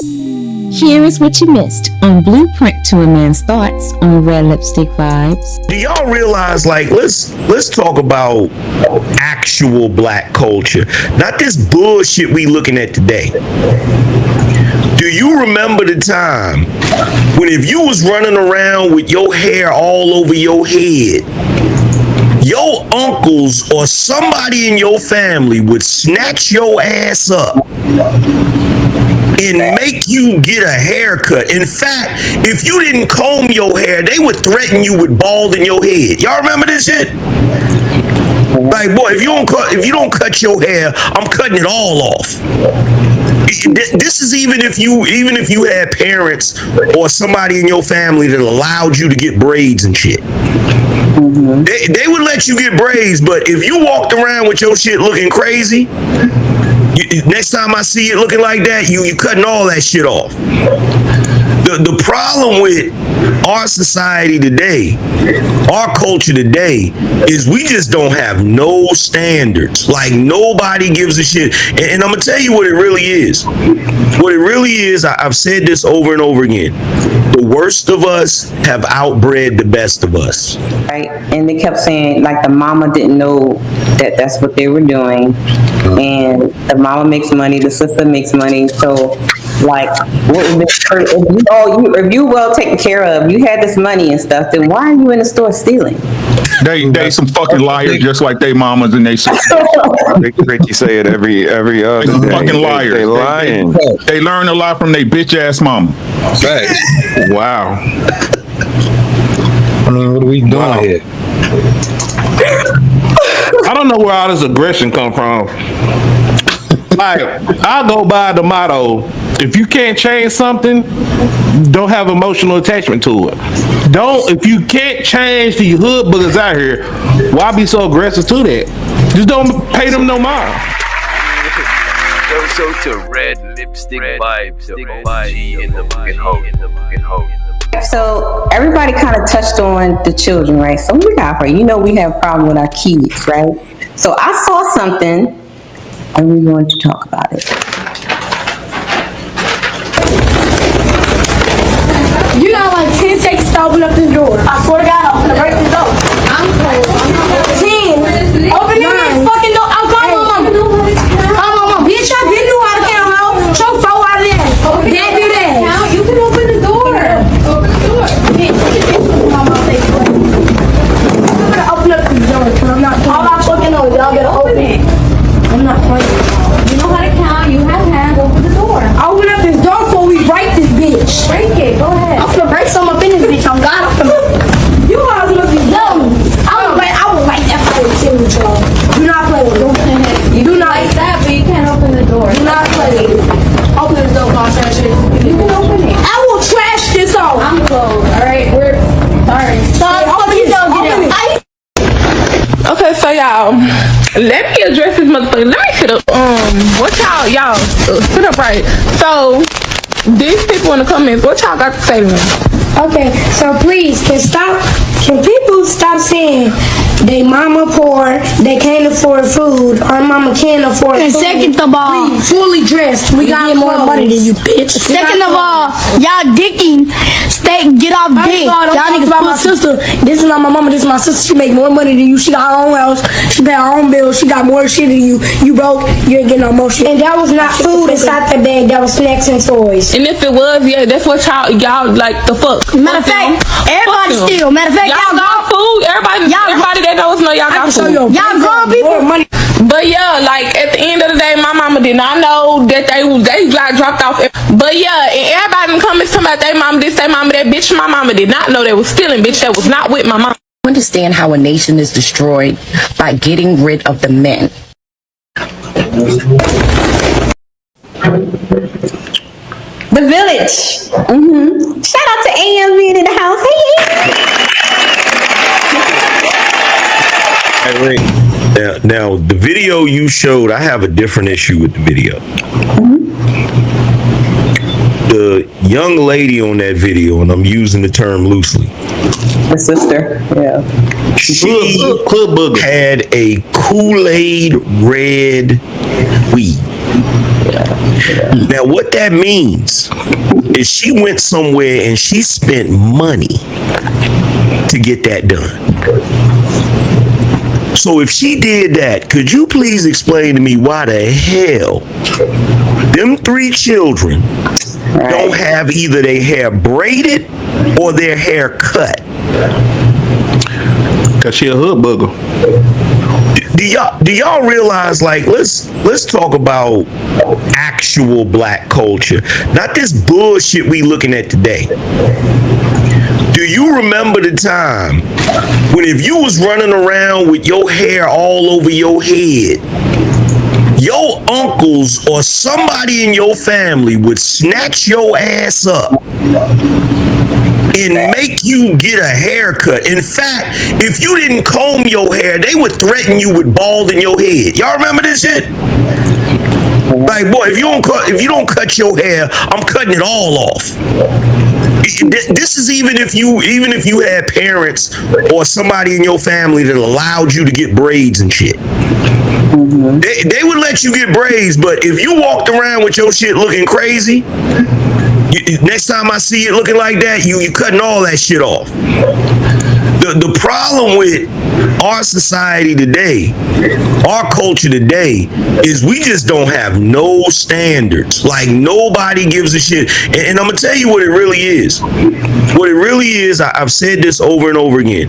Here is what you missed on Blueprint to a Man's Thoughts on Red Lipstick Vibes. Do y'all realize, like, let's talk about actual black culture, not this bullshit we looking at today. Do you remember the time when if you was running around with your hair all over your head, your uncles or somebody in your family would snatch your ass up and make you get a haircut? In fact, if you didn't comb your hair, they would threaten you with balding your head. Y'all remember this shit? Like, boy, if you don't cut your hair, I'm cutting it all off. This is even if you had parents or somebody in your family that allowed you to get braids and shit. Mm-hmm. They would let you get braids, but if you walked around with your shit looking crazy, next time I see it looking like that, you cutting all that shit off. The problem with our society today, our culture today, is we just don't have no standards. Like, nobody gives a shit. And I'm gonna tell you what it really is. What it really is, I've said this over and over again. The worst of us have outbred the best of us. Right, and they kept saying, like, the mama didn't know that that's what they were doing, and the mama makes money, the sister makes money, so, like, if you well taken care of, you had this money and stuff, then why are you in the store stealing? They some fucking liars, just like they mamas and they sisters. Ricky say it every other day. Fucking liars. They lying. They learn a lot from their bitch ass mama. Facts. Wow. I mean, what are we doing here? I don't know where all this aggression come from. Like, I go by the motto: if you can't change something, don't have emotional attachment to it. If you can't change the hood boogers out here, why be so aggressive to that? Just don't pay them no mind. So to Red Lipstick Vibes, the OG in the fucking hoe. So everybody kind of touched on the children, right? So we have we have a problem with our kids, right? So I saw something, and we're going to talk about it. You got like 10 seconds to open up this door. I swear to God, I'm gonna break this door. I'm cold. 10. Open this fucking door. I'm calling my mama. Call my mama. Bitch, I been knew how to count, ho. Choke 4 out of that. Dad do that. Now you can open the door. Open the door. Bitch, I'm gonna open up this door. I'm not playing. All I fucking know is y'all better open it. I'm not playing. You know how to count. You have hands. Open the door. Open up this door before we break this bitch. Break it. Go ahead. I'm gonna break some up in this bitch. I'm God. You guys must be dumb. I would like that fight with you, y'all. Do not play with it. You do not like that, but you can't open the door. Do not play with it. Open the door, I'll trash it. You can open it. I will trash this off. I'm closed. Alright, we're sorry. Open the door. Get it. Okay, so y'all, let me address this motherfucker. Let me sit up. What y'all sit up right. So these people in the comments, what y'all got to say to me? Okay, so please, can people stop saying they mama poor, they can't afford food, our mama can't afford food. Second of all, we fully dressed, we got more money than you, bitch. Second of all, y'all dicking, get off dick. Y'all niggas about my sister. This is not my mama, this is my sister. She make more money than you. She got her own house. She pay her own bills. She got more shit than you. You broke. You ain't getting no more shit. And that was not food inside that bag. That was snacks and toys. And if it was, yeah, that's what y'all like the fuck. Matter of fact, everybody steal. Matter of fact, y'all got food. Everybody that knows know y'all got food. Y'all grown people. Money. But yeah, like at the end of the day, my mama did not know that they got dropped off. But yeah, and everybody in the comments talking about they mama this, they mama that. Bitch, my mama did not know they was stealing. Bitch, that was not with my mama. Understand how a nation is destroyed by getting rid of the men. The Village. Shout out to AM being in the house. Hey. Now, the video you showed, I have a different issue with the video. The young lady on that video, and I'm using the term loosely, The sister, yeah. She had a Kool-Aid red weed. Now, what that means is she went somewhere and she spent money to get that done. So if she did that, could you please explain to me why the hell them 3 children don't have either their hair braided or their hair cut? Cause she a hood booger. Do y'all realize, like, let's talk about actual black culture, not this bullshit we looking at today. Do you remember the time when if you was running around with your hair all over your head, your uncles or somebody in your family would snatch your ass up and make you get a haircut? In fact, if you didn't comb your hair, they would threaten you with balding your head. Y'all remember this shit? Like, boy, if you don't cut your hair, I'm cutting it all off. This is even if you had parents or somebody in your family that allowed you to get braids and shit. They would let you get braids, but if you walked around with your shit looking crazy, next time I see it looking like that, you cutting all that shit off. The problem with our society today, our culture today, is we just don't have no standards. Like, nobody gives a shit. And I'm gonna tell you what it really is. What it really is, I've said this over and over again.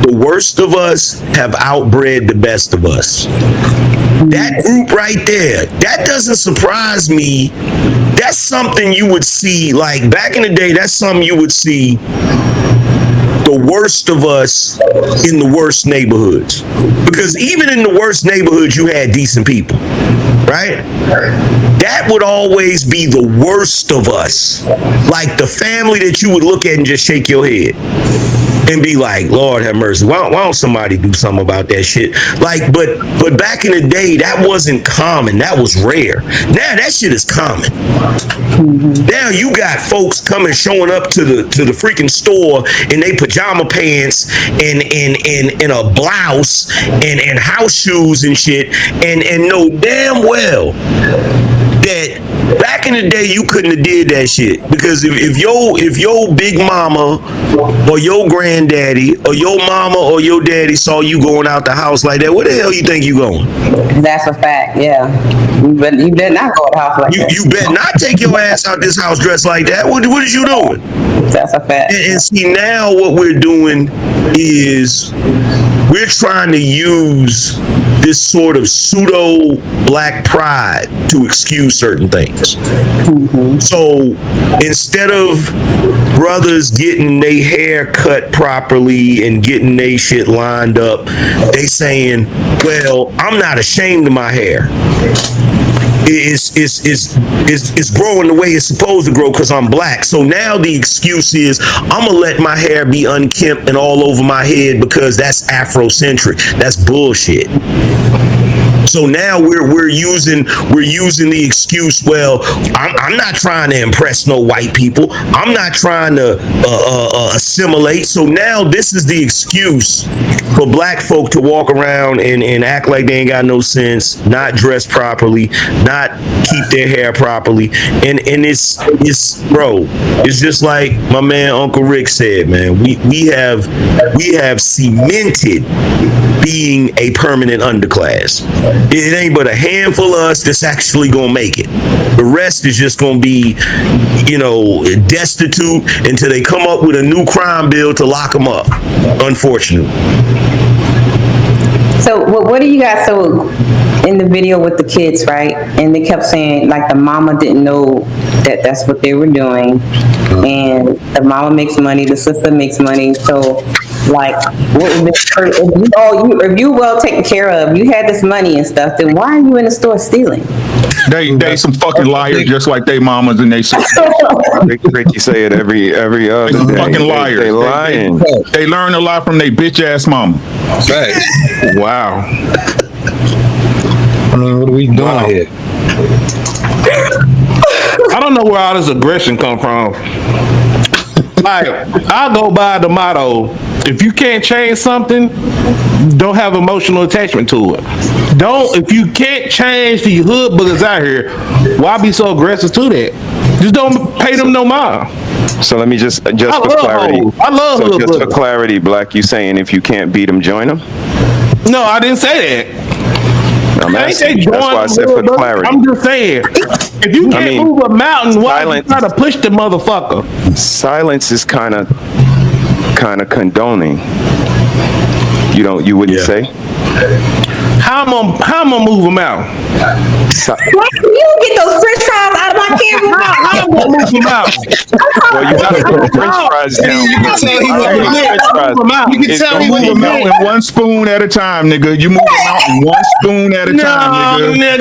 The worst of us have outbred the best of us. That group right there, that doesn't surprise me. That's something you would see, like back in the day, that's something you would see the worst of us in the worst neighborhoods. Because even in the worst neighborhoods, you had decent people, right? That would always be the worst of us. Like the family that you would look at and just shake your head and be like, Lord have mercy, why don't somebody do something about that shit? Like, but back in the day, that wasn't common. That was rare. Now that shit is common. Now you got folks coming, showing up to the freaking store in they pajama pants and a blouse and house shoes and shit, and know damn well that back in the day you couldn't have did that shit, because if your big mama or your granddaddy or your mama or your daddy saw you going out the house like that, where the hell you think you going? That's a fact, yeah. You better not go to the house like that. You better not take your ass out this house dressed like that. What is you doing? That's a fact. And see, now what we're doing is we're trying to use this sort of pseudo black pride to excuse certain things. So instead of brothers getting their hair cut properly and getting their shit lined up, they saying, well, I'm not ashamed of my hair. It's growing the way it's supposed to grow because I'm black. So now the excuse is I'm gonna let my hair be unkempt and all over my head because that's Afrocentric. That's bullshit. So now we're using the excuse, well, I'm not trying to impress no white people. I'm not trying to assimilate. So now this is the excuse for black folk to walk around and act like they ain't got no sense, not dress properly, not keep their hair properly. And it's bro, it's just like my man Uncle Rick said, man, we have cemented being a permanent underclass. It ain't but a handful of us that's actually gonna make it. The rest is just gonna be, destitute until they come up with a new crime bill to lock them up, unfortunately. So what do you guys, so in the video with the kids, right? And they kept saying like the mama didn't know that that's what they were doing. And the mama makes money, the sister makes money. So like, if you well taken care of, you had this money and stuff, then why are you in the store stealing? They some fucking liars, just like they mamas and they sisters. Ricky say it every other They some day. fucking liars. They lying. They learn a lot from their bitch ass mama. Facts. Wow. I mean, what are we doing here? I don't know where all this aggression come from. Like, I go by the motto: if you can't change something, don't have emotional attachment to it. If you can't change the hood buggers out here, why be so aggressive to that? Just don't pay them no mind. So let me just for clarity. I love so hood just for buggers. clarity, Black, you saying if you can't beat them, join them? No, I didn't say that. I'm I ain't say asking. That's why I said for clarity. I'm just saying, if you can't move a mountain, why you try to push the motherfucker? Silence is kind of condoning. You wouldn't say? How am I move them out? You get those French fries out of my camera. How am I move them out? Well, you gotta put the French fries down. You can tell he was You can tell he You move was a mountain one spoon at a time, nigga. You move a mountain one spoon at a time, nigga.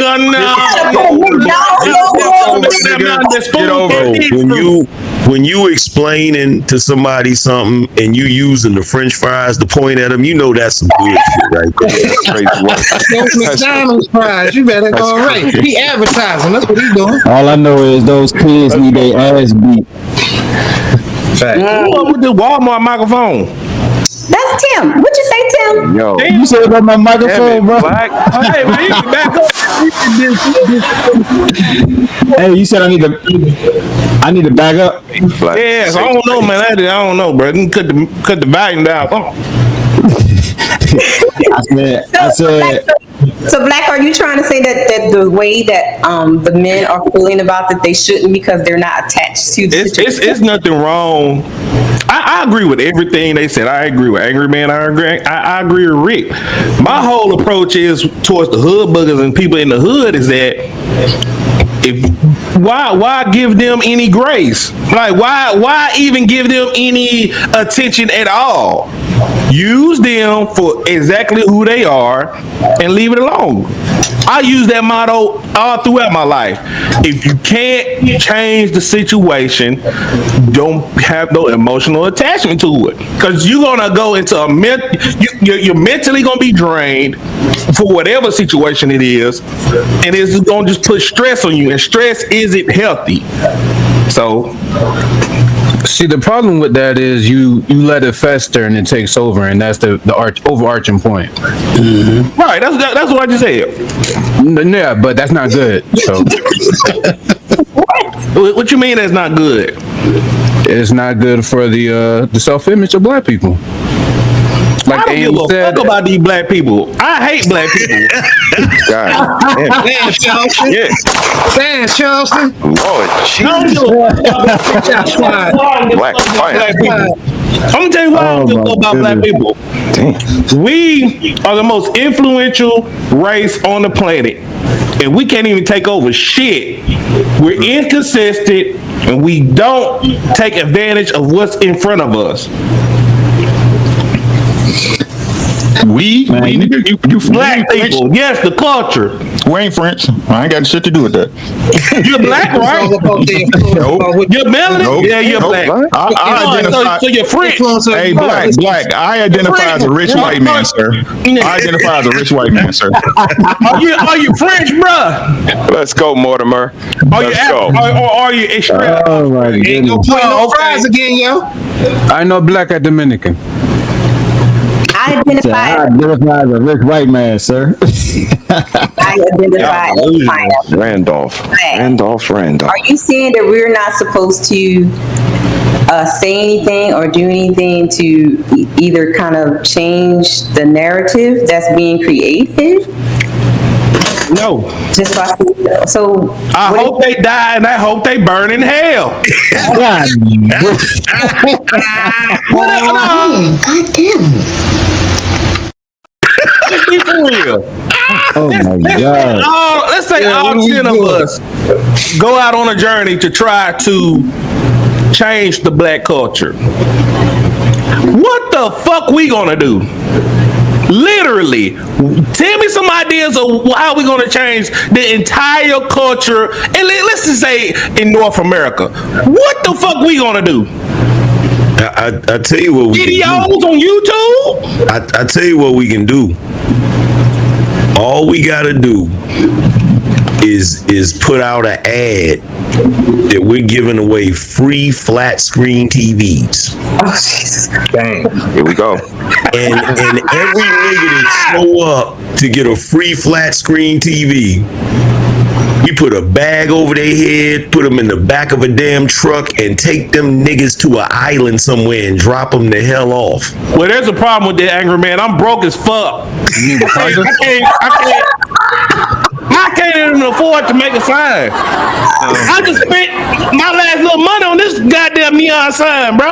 Get over it. When you explaining to somebody something and you using the French fries to point at them, you know that's some bullshit right there. Those McDonald's fries, you better go right. He advertising, that's what he doing. All I know is those kids need their ass beat. What with the Walmart microphone? That's Tim. What'd you say, Tim? Yo, You said about my microphone, bro. Black. Hey, man, you can back up. Hey, you said I need to back up. Black. Yes, I don't know, man. I don't know, bro. You cut the volume down. Oh. I said. So, Black, are you trying to say that the way that the men are feeling about that they shouldn't because they're not attached to the situation? It's nothing wrong. I agree with everything they said. I agree with Angry Man. I agree with Rick. My whole approach is towards the hood buggers and people in the hood is that why give them any grace? Like why even give them any attention at all? Use them for exactly who they are and leave it alone. I use that motto all throughout my life. If you can't change the situation, don't have no emotional attachment to it. Because you're gonna go into you're mentally gonna be drained for whatever situation it is, and it's gonna just put stress on you, and stress isn't healthy. So See, the problem with that is you let it fester and it takes over, and that's the overarching point. Mm-hmm. Right, that's what I just said. Yeah, but that's not good. So what you mean that's not good? It's not good for the self-image of black people. Like I don't give a fuck about these black people. I hate black people. God damn, Charleston. Yeah. Damn, Charleston. Lord, Jesus. Black fire. I'm gonna tell you why I don't give a fuck about black people. Damn. We are the most influential race on the planet, and we can't even take over shit. We're inconsistent, and we don't take advantage of what's in front of us. We nigga, you Black people, yes, the culture. We ain't French. I ain't got shit to do with that. You're black, right? Nope. You're melanin? Nope. Yeah, you're Nope. black. I identify. So you're French. Hey, black. I identify as a rich white man, sir. I identify as a rich white man, sir. Are you French, bruh? Let's go, Mortimer. Let's go. Are you extra? Oh my Ain't no goodness. putting no fries again, yo. I know black at Dominican. I I identify identify as a rich white man, sir. I identify as pineapple. Randolph. Are you saying that we're not supposed to say anything or do anything to either kind of change the narrative that's being created? No. Just by so I hope they die and I hope they burn in hell. God damn. Be for real. Oh my God. Let's say all 10 of us go out on a journey to try to change the black culture. What the fuck we gonna do? Literally, tell me some ideas of how we gonna change the entire culture, and let's just say in North America. What the fuck we gonna do? I tell you what we Videos on YouTube? I tell you what we can do. All we gotta do is put out an ad that we're giving away free flat screen TVs. Oh, Jesus. Dang. Here we go. And every nigga that show up to get a free flat screen TV, we put a bag over their head, put them in the back of a damn truck, and take them niggas to an island somewhere and drop them the hell off. Well, there's a problem with that, angry man. I'm broke as fuck. I can't even afford to make a sign. I just spent my last little money on this goddamn neon sign, bro.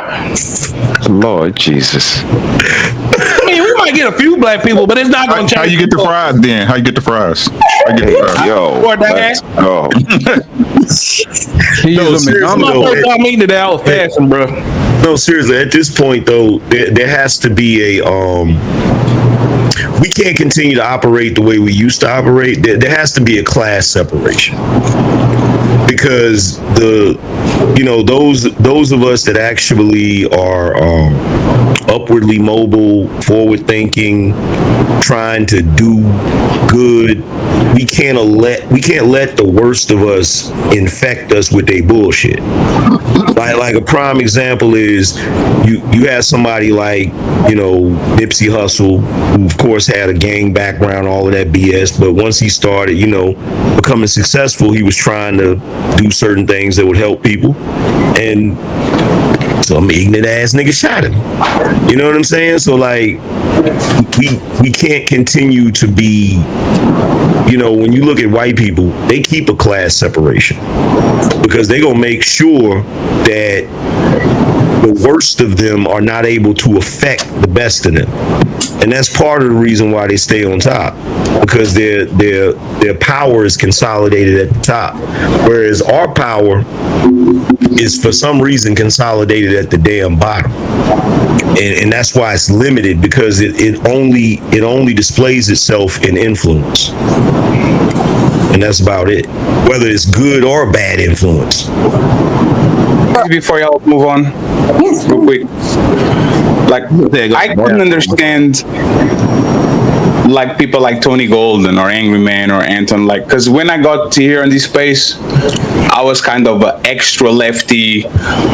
Lord Jesus. I mean, we might get a few black people, but it's not going to change. How you get the fries then? How you get the fries? Yo. Let's go. No, seriously, I'm eating it out fashion, bro. No, seriously, at this point, though, there has to be a, we can't continue to operate the way we used to operate. There has to be a class separation. Because those of us that actually are upwardly mobile, forward thinking, trying to do good, we can't let the worst of us infect us with their bullshit. Like a prime example is you have somebody like, Nipsey Hussle, who of course had a gang background, all of that BS, but once he started, becoming successful, he was trying to do certain things that would help people, and some ignorant ass nigga shot him. You know what I'm saying? So like, we can't continue to be, when you look at white people, they keep a class separation because they gonna make sure that the worst of them are not able to affect the best of them. And that's part of the reason why they stay on top, because their power is consolidated at the top, whereas our power is for some reason consolidated at the damn bottom. And that's why it's limited, because it only displays itself in influence. And that's about it, whether it's good or bad influence. Before y'all move on, real quick, like I couldn't understand like people like Tony Golden or Angry Man or Anton, like, because when I got to here in this space, I was kind of an extra lefty,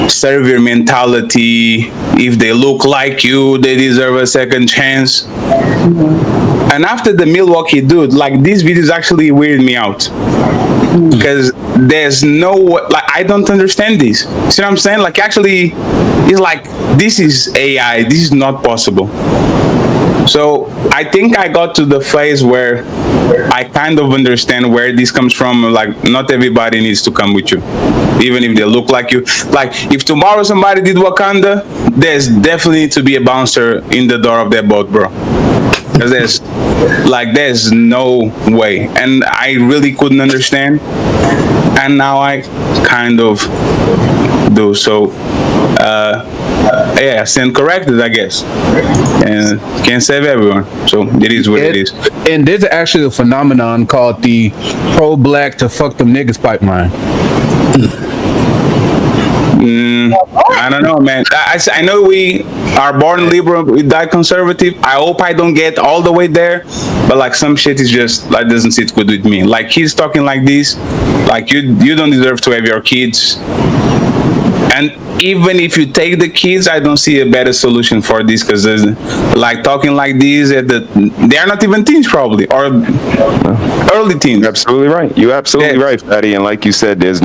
server mentality. If they look like you, they deserve a second chance. And after the Milwaukee dude, like, these videos actually weirded me out. Because there's no, like, I don't understand this. See what I'm saying? Like, actually, it's like, this is AI. This is not possible. So I think I got to the phase where I kind of understand where this comes from. Like, not everybody needs to come with you, even if they look like you. Like, if tomorrow somebody did Wakanda, there's definitely to be a bouncer in the door of that boat, bro. Because there's no way. And I really couldn't understand. And now I kind of do. So, yeah, stand corrected, I guess. And can't save everyone. So it is what it is. And there's actually a phenomenon called the pro-black to fuck them niggas pipeline. I don't know, man. I know we are born liberal, we die conservative. I hope I don't get all the way there, but like, some shit is just like, doesn't sit good with me. Like, he's talking like this, like, you don't deserve to have your kids. And even if you take the kids, I don't see a better solution for this, because like, talking like this, they are not even teens probably, or early teens. You're absolutely right. You're absolutely right, Fatty. And like you said, there's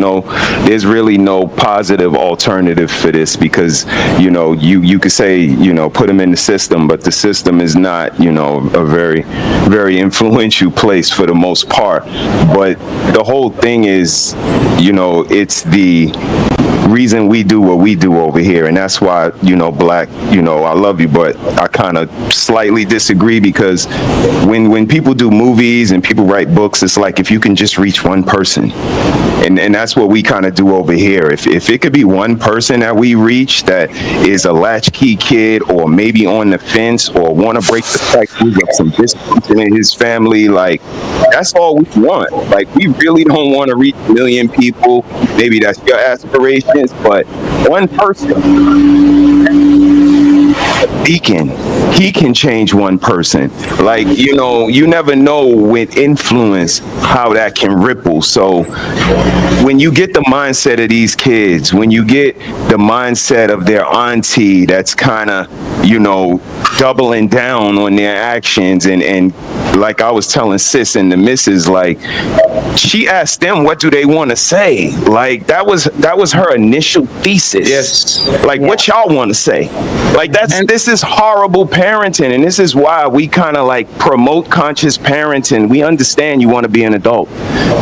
really no positive alternative for this, because you could say put them in the system, but the system is not a very, very influential place for the most part. But the whole thing is it's the reason we do what we do over here, and that's why Black, I love you, but I kind of slightly disagree, because when people do movies and people write books, it's like, if you can just reach one person, and that's what we kind of do over here. If it could be one person that we reach that is a latchkey kid, or maybe on the fence, or want to break the cycle, get some dysfunction in his family, like, that's all we want. Like, we really don't want to reach 1 million people. Maybe that's your aspiration, but one person, Deacon, he can change one person. Like, you know, you never know with influence how that can ripple. So when you get the mindset of these kids, when you get the mindset of their auntie that's kind of, you know, doubling down on their actions, and like I was telling sis and the missus, like, she asked them what do they want to say. Like, that was her initial thesis. Yes. Like, what y'all want to say? Like, this is horrible parenting, and this is why we kind of like promote conscious parenting. We understand you want to be an adult,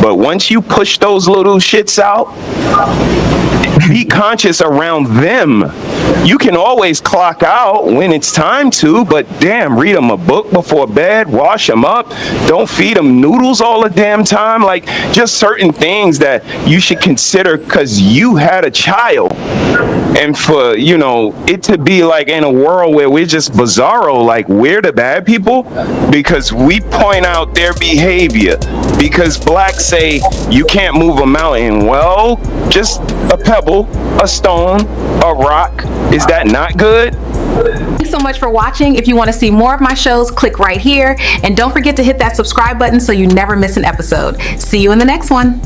but once you push those little shits out, be conscious around them. You can always clock out when it's time to, but damn, read them a book before bed, wash them up, don't feed them noodles all the damn time. Like, just certain things that you should consider because you had a child. And for, you know, it to be like in a world where we're just bizarro, like we're the bad people because we point out their behavior, because blacks say you can't move a mountain. Well, just a pebble, a stone, a rock. Is that not good? Thanks so much for watching. If you want to see more of my shows, click right here. And don't forget to hit that subscribe button so you never miss an episode. See you in the next one.